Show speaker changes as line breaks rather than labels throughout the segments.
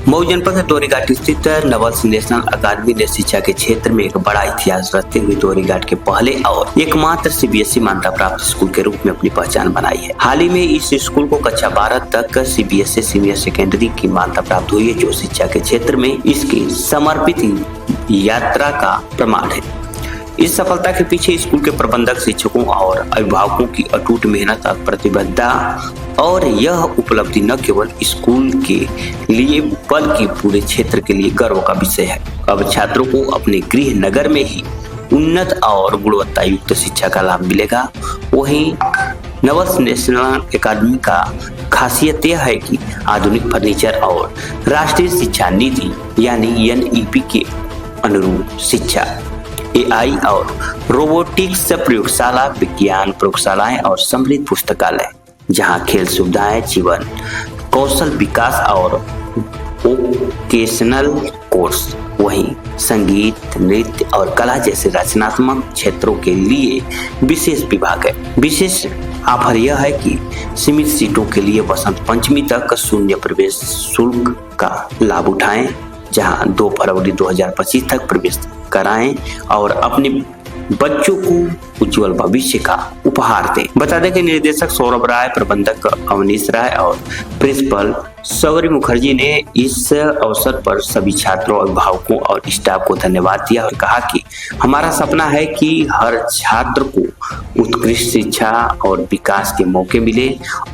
मऊ जनपद के दोहरीघाट स्थित नवल्स नेशनल अकादमी ने शिक्षा के क्षेत्र में एक बड़ा इतिहास रचते हुए दोहरीघाट के पहले और एकमात्र सीबीएसई मान्यता प्राप्त स्कूल के रूप में अपनी पहचान बनाई है। हाल ही में इस स्कूल को कक्षा 12 तक सीबीएसई सीनियर सेकेंडरी की मान्यता प्राप्त हुई है, जो शिक्षा के क्षेत्र में इसकी समर्पित यात्रा का प्रमाण है। इस सफलता के पीछे स्कूल के प्रबंधक, शिक्षकों और अभिभावकों की अटूट मेहनत और प्रतिबद्धता और यह उपलब्धि न केवल स्कूल के लिए बल्कि पूरे क्षेत्र के लिए गर्व का विषय है। अब छात्रों को अपने गृह नगर में ही उन्नत और गुणवत्ता युक्त शिक्षा का लाभ मिलेगा। वहीं नवल्स नेशनल अकादमी का खासियत यह है कि आधुनिक फर्नीचर और राष्ट्रीय शिक्षा नीति यानी NEP के अनुरूप शिक्षा, AI और रोबोटिक्स प्रयोगशाला, विज्ञान प्रयोगशालाएं और समृद्ध पुस्तकालय, जहां खेल सुविधाएं, जीवन कौशल विकास और वोकेशनल कोर्स, वहीं संगीत, नृत्य और कला जैसे रचनात्मक क्षेत्रों के लिए विशेष विभाग है। विशेष ऑफर यह है कि सीमित सीटों के लिए वसंत पंचमी तक शून्य प्रवेश शुल्क का लाभ उठाएं, जहां 2 फरवरी 2025 तक प्रवेश कराएं और अपने बच्चों को उज्जवल भविष्य का उपहार दें। बता दें कि निर्देशक सौरभ राय, प्रबंधक अवनीश राय और प्रिंसिपल सौरी मुखर्जी ने इस अवसर पर सभी छात्रों, अभिभावकों और स्टाफ को धन्यवाद दिया और कहा कि हमारा सपना है कि हर छात्र को उत्कृष्ट शिक्षा और विकास के मौके मिले।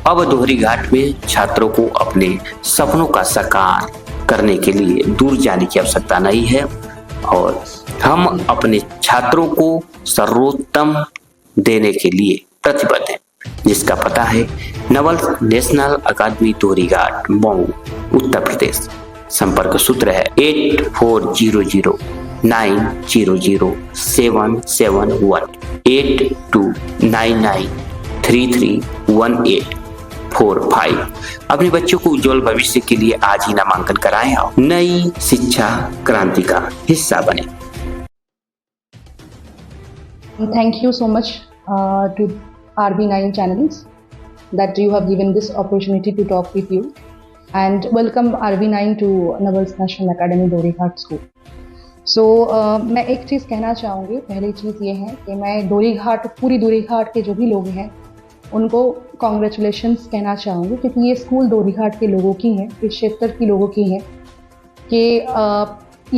अब दोहरीघाट में छात्रों को अपने सपनों का साकार करने के लिए दूर जाने की आवश्यकता नहीं है और हम अपने छात्रों को सर्वोत्तम देने के लिए प्रतिबद्ध हैं, जिसका पता है नवल्स नेशनल अकादमी दोहरीघाट, मऊ, उत्तर प्रदेश। संपर्क सूत्र है 8400900771 8299331845। अपने बच्चों को उज्जवल भविष्य के लिए आज ही नामांकन कराएं और नई शिक्षा क्रांति का हिस्सा बने।
Thank you so much to RB9 channels that you have given this opportunity to talk with you, and welcome RB9 to Navals National Academy Dohrighat School. So मैं एक चीज़ कहना चाहूँगी। पहली चीज़ ये है कि मैं पूरी दोहरीघाट के जो भी लोग हैं उनको कॉन्ग्रेचुलेशंस कहना चाहूँगी, क्योंकि ये स्कूल दोहरीघाट के लोगों की है, इस क्षेत्र के लोगों की है कि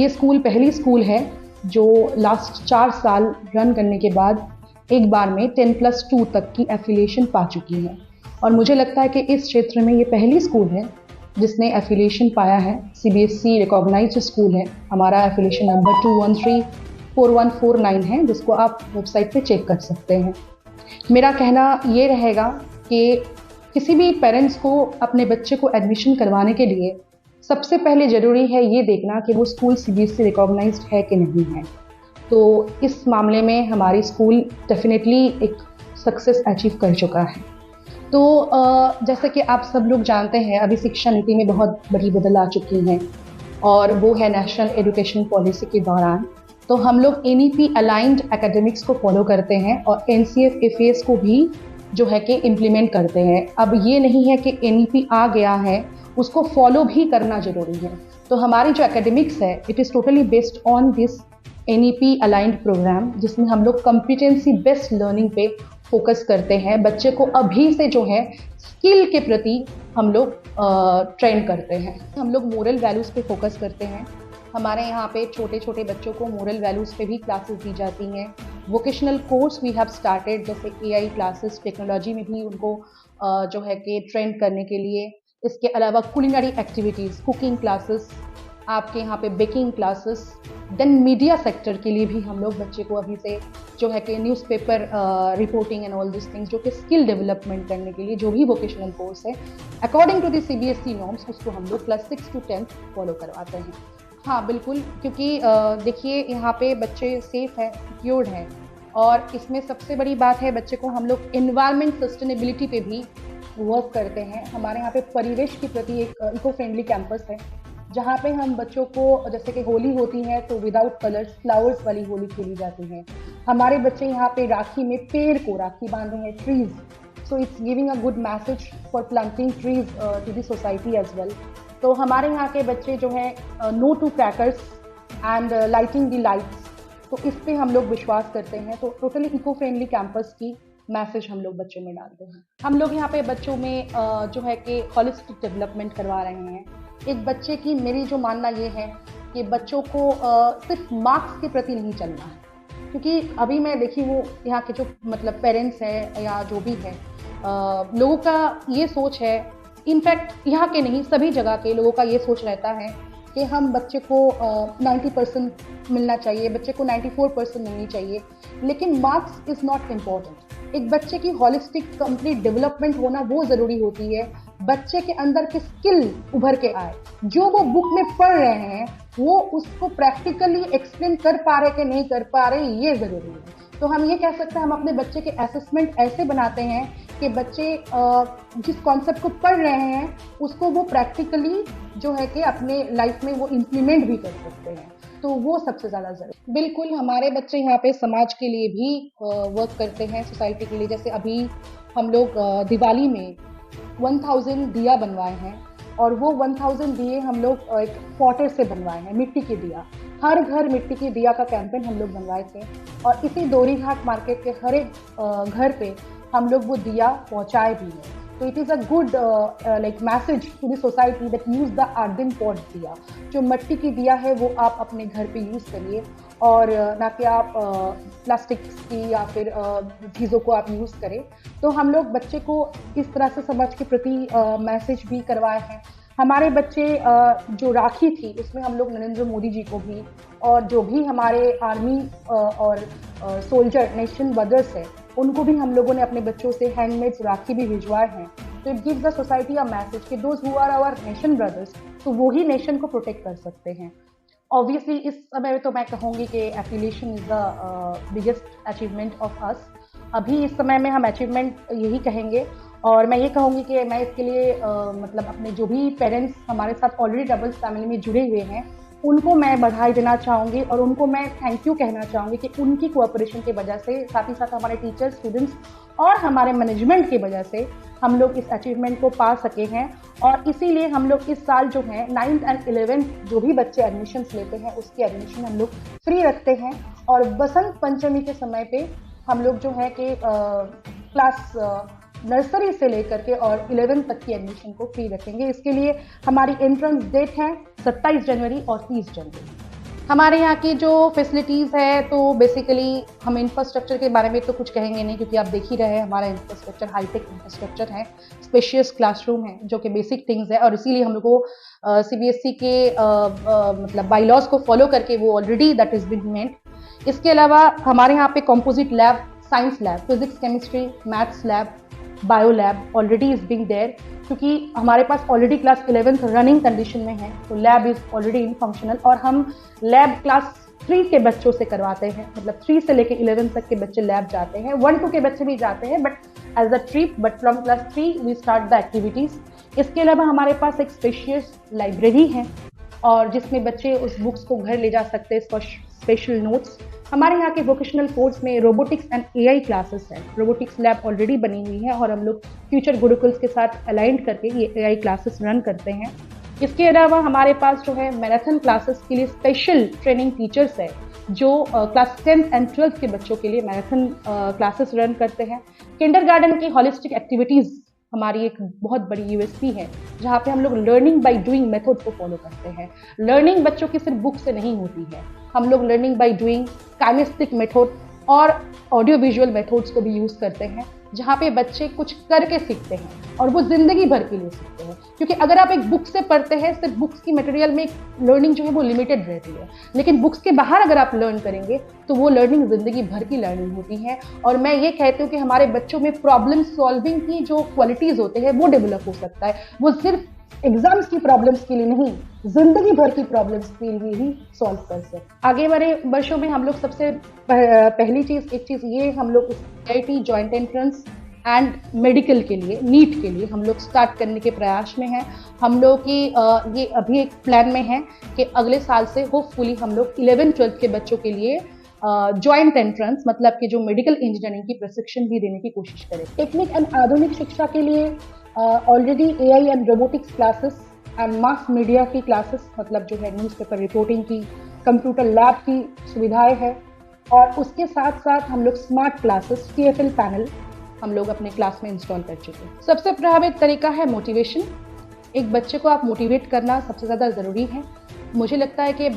ये स्कूल पहली स्कूल है जो लास्ट 4 साल रन करने के बाद एक बार में 10+2 तक की एफिलिएशन पा चुकी है। और मुझे लगता है कि इस क्षेत्र में ये पहली स्कूल है जिसने एफिलिएशन पाया है। CBSE रिकॉग्नाइज्ड स्कूल है। हमारा एफिलिएशन नंबर 2134149 है, जिसको आप वेबसाइट पे चेक कर सकते हैं। मेरा कहना ये रहेगा कि किसी भी पेरेंट्स को अपने बच्चे को एडमिशन करवाने के लिए सबसे पहले ज़रूरी है ये देखना कि वो स्कूल CBSE रिकॉग्नाइज्ड है कि नहीं है। तो इस मामले में हमारी स्कूल डेफिनेटली एक सक्सेस अचीव कर चुका है। तो जैसे कि आप सब लोग जानते हैं, अभी शिक्षा नीति में बहुत बड़ी बदल आ चुकी हैं और वो है नेशनल एजुकेशन पॉलिसी के दौरान। तो हम लोग NEP अलाइंड एकेडमिक्स को फॉलो करते हैं और NCF-FAS को भी जो है कि इम्प्लीमेंट करते हैं। अब ये नहीं है कि NEP आ गया है, उसको फॉलो भी करना ज़रूरी है। तो हमारी जो एकेडमिक्स है, it is totally based on this NEP aligned programme, जिसमें हम लोग कॉम्पिटेंसी बेस्ड लर्निंग पे फोकस करते हैं। बच्चे को अभी से जो है स्किल के प्रति हम लोग ट्रेन करते हैं। हम लोग मोरल वैल्यूज़ पे फोकस करते हैं। हमारे यहाँ पे छोटे छोटे बच्चों को मोरल वैल्यूज़ पे भी क्लासेस दी जाती हैं। Vocational course we have started, जैसे AI क्लासेस, टेक्नोलॉजी में भी उनको जो है कि ट्रेन करने के लिए। इसके अलावा कुलिनरी एक्टिविटीज़, कुकिंग क्लासेस, आपके यहाँ पे baking classes. Then media sector के लिए भी हम लोग बच्चे को अभी से जो है कि newspaper reporting and all this things, जो कि स्किल डेवलपमेंट करने के लिए जो भी वोकेशनल कोर्स है according to the CBSE norms, उसको हम लोग क्लास 6 to 10 फॉलो करवाते हैं। हाँ बिल्कुल, क्योंकि देखिए यहाँ पे बच्चे सेफ हैं, सिक्योर्ड हैं, और इसमें सबसे बड़ी बात है बच्चे को हम लोग एनवायरनमेंट सस्टेनेबिलिटी पे भी वर्क करते हैं। हमारे यहाँ पे परिवेश के प्रति एक इको फ्रेंडली कैंपस है, जहाँ पे हम बच्चों को, जैसे कि होली होती है तो विदाउट कलर्स फ्लावर्स वाली होली खेली जाती है। हमारे बच्चे यहाँ पे राखी में पेड़ को राखी बांधे हैं, trees. So it's giving a good message for planting trees to the society as well. तो हमारे यहाँ के बच्चे जो हैं no to crackers and lighting the lights, तो इस पे हम लोग विश्वास करते हैं। तो टोटली इको फ्रेंडली कैंपस की मैसेज हम लोग बच्चों में डालते हैं। हम लोग यहाँ पे बच्चों में जो है कि होलिस्टिक डेवलपमेंट करवा रहे हैं। एक बच्चे की मेरी जो मानना ये है कि बच्चों को सिर्फ मार्क्स के प्रति नहीं चलना है, क्योंकि अभी मैं देखी हूँ यहाँ के जो मतलब पेरेंट्स हैं या जो भी है, लोगों का ये सोच है, इनफैक्ट यहाँ के नहीं सभी जगह के लोगों का ये सोच रहता है कि हम बच्चे को 90% मिलना चाहिए, बच्चे को 94% मिलनी चाहिए, लेकिन मार्क्स इज़ नॉट इम्पॉर्टेंट। एक बच्चे की हॉलिस्टिक कंप्लीट डेवलपमेंट होना वो ज़रूरी होती है, बच्चे के अंदर की स्किल उभर के आए, जो वो बुक में पढ़ रहे हैं वो उसको प्रैक्टिकली एक्सप्लेन कर पा रहे कि नहीं कर पा रहे, ये ज़रूरी है। तो हम ये कह सकते हैं हम अपने बच्चे के असेसमेंट ऐसे बनाते हैं कि बच्चे जिस कॉन्सेप्ट को पढ़ रहे हैं उसको वो प्रैक्टिकली जो है कि अपने लाइफ में वो इम्प्लीमेंट भी कर सकते हैं, तो वो सबसे ज़्यादा ज़रूरी। बिल्कुल हमारे बच्चे यहाँ पे समाज के लिए भी वर्क करते हैं, सोसाइटी के लिए। जैसे अभी हम लोग दिवाली में 1000 दिया बनवाए हैं, और वो 1000 दिए हम लोग एक पॉटर से बनवाए हैं, मिट्टी के दिया। हर घर मिट्टी के दिया का कैंपेन हम लोग बनवाए थे, और इसी दोरीघाट मार्केट के हर एक घर पे हम लोग वो दिया पहुंचाए भी हैं। तो it is a good like message to the society that use the earthen pot दिया। जो मिट्टी की दिया है वो आप अपने घर पे यूज़ करिए, और ना कि आप प्लास्टिक की या फिर चीज़ों को आप यूज़ करें। तो हम लोग बच्चे को इस तरह से समाज के प्रति मैसेज भी करवाए हैं। हमारे बच्चे जो राखी थी उसमें हम लोग नरेंद्र मोदी जी को भी, और जो भी हमारे आर्मी और सोल्जर नेशन ब्रदर्स है उनको भी हम लोगों ने अपने बच्चों से हैंडमेड्स राखी भी भिजवाए हैं। तो it gives the society a message कि those who are our nation brothers, तो वो ही नेशन को प्रोटेक्ट कर सकते हैं। ऑब्वियसली इस समय तो मैं कहूँगी कि affiliation is the biggest achievement of us. अभी इस समय में हम अचीवमेंट यही कहेंगे, और मैं ये कहूँगी कि मैं इसके लिए मतलब अपने जो भी पेरेंट्स हमारे साथ ऑलरेडी डबल्स फैमिली में जुड़े हुए हैं उनको मैं बधाई देना चाहूँगी, और उनको मैं थैंक यू कहना चाहूँगी कि उनकी कोऑपरेशन की वजह से, साथ ही साथ हमारे टीचर्स, स्टूडेंट्स और हमारे मैनेजमेंट की वजह से हम लोग इस अचीवमेंट को पा सके हैं। और इसीलिए हम लोग इस साल जो है 9th एंड 11th जो भी बच्चे एडमिशन्स लेते हैं उसकी एडमिशन हम लोग फ्री रखते हैं, और बसंत पंचमी के समय पे हम लोग जो है कि क्लास नर्सरी से लेकर के और 11th तक की एडमिशन को फ्री रखेंगे। इसके लिए हमारी एंट्रेंस डेट है 27 जनवरी और 30 जनवरी। हमारे यहाँ की जो फैसिलिटीज़ है, तो बेसिकली हम इंफ्रास्ट्रक्चर के बारे में तो कुछ कहेंगे नहीं, क्योंकि आप देख ही रहे हैं हमारा इंफ्रास्ट्रक्चर हाईटेक इंफ्रास्ट्रक्चर है, स्पेशियस क्लासरूम है जो कि बेसिक थिंग्स है, और इसीलिए हम लोग को CBSE के मतलब बाईलॉज को फॉलो करके वो already that is been meant. इसके अलावा हमारे यहाँ पे composite lab, science lab, physics, chemistry, maths lab, bio lab already is being there, क्योंकि हमारे पास ऑलरेडी क्लास 11th रनिंग कंडीशन में है, तो lab is already in functional. और हम लैब क्लास 3 के बच्चों से करवाते हैं, मतलब 3 से लेके 11 तक के बच्चे लैब जाते हैं, 1-2 के बच्चे भी जाते हैं but as a trip, but from class 3 we start the activities. इसके अलावा हमारे पास एक स्पेशियस लाइब्रेरी है, और जिसमें बच्चे उस बुक्स को घर ले जा सकते हैं फॉर स्पेशल नोट्स। हमारे यहाँ के वोकेशनल कोर्स में रोबोटिक्स एंड AI क्लासेस है, रोबोटिक्स लैब ऑलरेडी बनी हुई है, और हम लोग फ्यूचर गुरुकुल्स के साथ अलाइंड करके ये AI क्लासेस रन करते हैं। इसके अलावा हमारे पास जो है मैराथन क्लासेस के लिए स्पेशल ट्रेनिंग टीचर्स है, जो क्लास 10th एंड 12th के बच्चों के लिए मैराथन क्लासेस रन करते हैं। किंडरगार्टन की हॉलिस्टिक एक्टिविटीज़ हमारी एक बहुत बड़ी USP है, जहाँ पे हम लोग लर्निंग बाय डूइंग मेथड को फॉलो करते हैं। लर्निंग बच्चों की सिर्फ बुक से नहीं होती है, हम लोग learning by doing, kinaesthetic method और ऑडियो विजुअल मेथड्स को भी यूज़ करते हैं, जहाँ पे बच्चे कुछ करके सीखते हैं और वो जिंदगी भर के लिए सीखते हैं। क्योंकि अगर आप एक बुक से पढ़ते हैं, सिर्फ बुक्स की मटेरियल में लर्निंग जो है वो लिमिटेड रहती है, लेकिन बुक्स के बाहर अगर आप लर्न करेंगे तो वो लर्निंग जिंदगी भर की लर्निंग होती है। और मैं ये कहती हूँ कि हमारे बच्चों में प्रॉब्लम सॉल्विंग की जो क्वालिटीज़ होते हैं वो डेवलप हो सकता है। वो सिर्फ एग्जाम्स की प्रॉब्लम्स के लिए नहीं, जिंदगी भर की प्रॉब्लम्स के लिए ही सॉल्व कर सकते। आगे वाले वर्षों में हम लोग सबसे पहली चीज़, एक चीज़ ये, हम लोग IIT joint entrance and medical के लिए, नीट के लिए हम लोग स्टार्ट करने के प्रयास में हैं। हम लोग की ये अभी एक प्लान में है कि अगले साल से होपफुली हम लोग 11th-12th के बच्चों के लिए जॉइंट एंट्रेंस, मतलब कि जो मेडिकल इंजीनियरिंग की प्रशिक्षण भी देने की कोशिश करें। टेक्निक एंड आधुनिक शिक्षा के लिए already AI and robotics classes and mass media की क्लासेस, मतलब जो है न्यूज़पेपर रिपोर्टिंग की, कंप्यूटर लैब की सुविधाएं हैं। और उसके साथ साथ हम लोग स्मार्ट क्लासेस, TFL पैनल हम लोग अपने क्लास में इंस्टॉल कर चुके हैं। सबसे प्रभावित तरीका है मोटिवेशन। एक बच्चे को आप मोटिवेट करना सबसे ज़्यादा ज़रूरी है। मुझे लगता है कि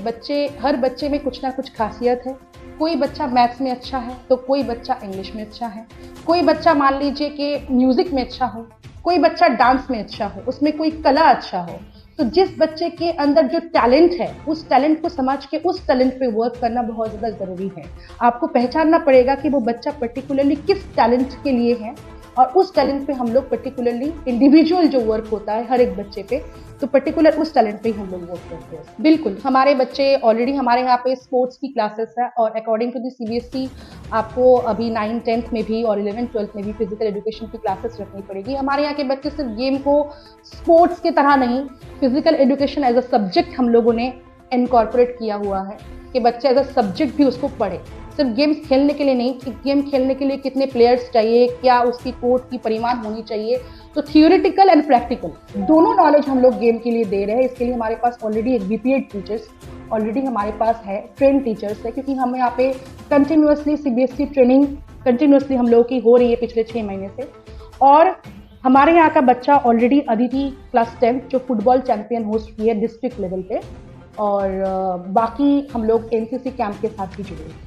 हर बच्चे में कुछ ना कुछ खासियत है। कोई बच्चा मैथ्स में अच्छा है तो कोई बच्चा इंग्लिश में अच्छा है, कोई बच्चा मान लीजिए कि म्यूज़िक में अच्छा हो, कोई बच्चा डांस में अच्छा हो, उसमें कोई कला अच्छा हो। तो जिस बच्चे के अंदर जो टैलेंट है, उस टैलेंट को समझ के उस टैलेंट पे वर्क करना बहुत ज़्यादा ज़रूरी है। आपको पहचानना पड़ेगा कि वो बच्चा पर्टिकुलरली किस टैलेंट के लिए है, और उस टैलेंट पे हम लोग पर्टिकुलरली इंडिविजुअल जो वर्क होता है हर एक बच्चे पे, तो पर्टिकुलर उस टैलेंट पे ही हम लोग वर्क करते हैं। बिल्कुल, हमारे बच्चे ऑलरेडी हमारे यहाँ पे स्पोर्ट्स की क्लासेस है, और अकॉर्डिंग टू द CBSE आपको अभी 9th 10th में भी और 11th 12th में भी फिजिकल एजुकेशन की क्लासेस रखनी पड़ेगी। हमारे यहाँ के बच्चे सिर्फ गेम को स्पोर्ट्स की तरह नहीं, physical education as a subject हम लोगों ने इनकॉर्पोरेट किया हुआ है कि बच्चे एज अ सब्जेक्ट भी उसको पढ़े। सिर्फ गेम्स खेलने के लिए नहीं कि गेम खेलने के लिए कितने प्लेयर्स चाहिए, क्या उसकी कोर्ट की परिमाण होनी चाहिए। तो थियोरेटिकल एंड प्रैक्टिकल दोनों नॉलेज हम लोग गेम के लिए दे रहे हैं। इसके लिए हमारे पास ऑलरेडी एक BPEd टीचर्स ऑलरेडी हमारे पास है, ट्रेन टीचर्स है, क्योंकि हम यहाँ पे कंटिन्यूसली CBSE ट्रेनिंग कंटिन्यूसली हम लोगों की हो रही है पिछले 6 महीने से। और हमारे यहाँ का बच्चा ऑलरेडी अदिति क्लास 10 जो फुटबॉल चैंपियन होस्ट की है डिस्ट्रिक्ट लेवल पे, और बाकी हम लोग NCC कैंप के साथ भी जुड़े हैं।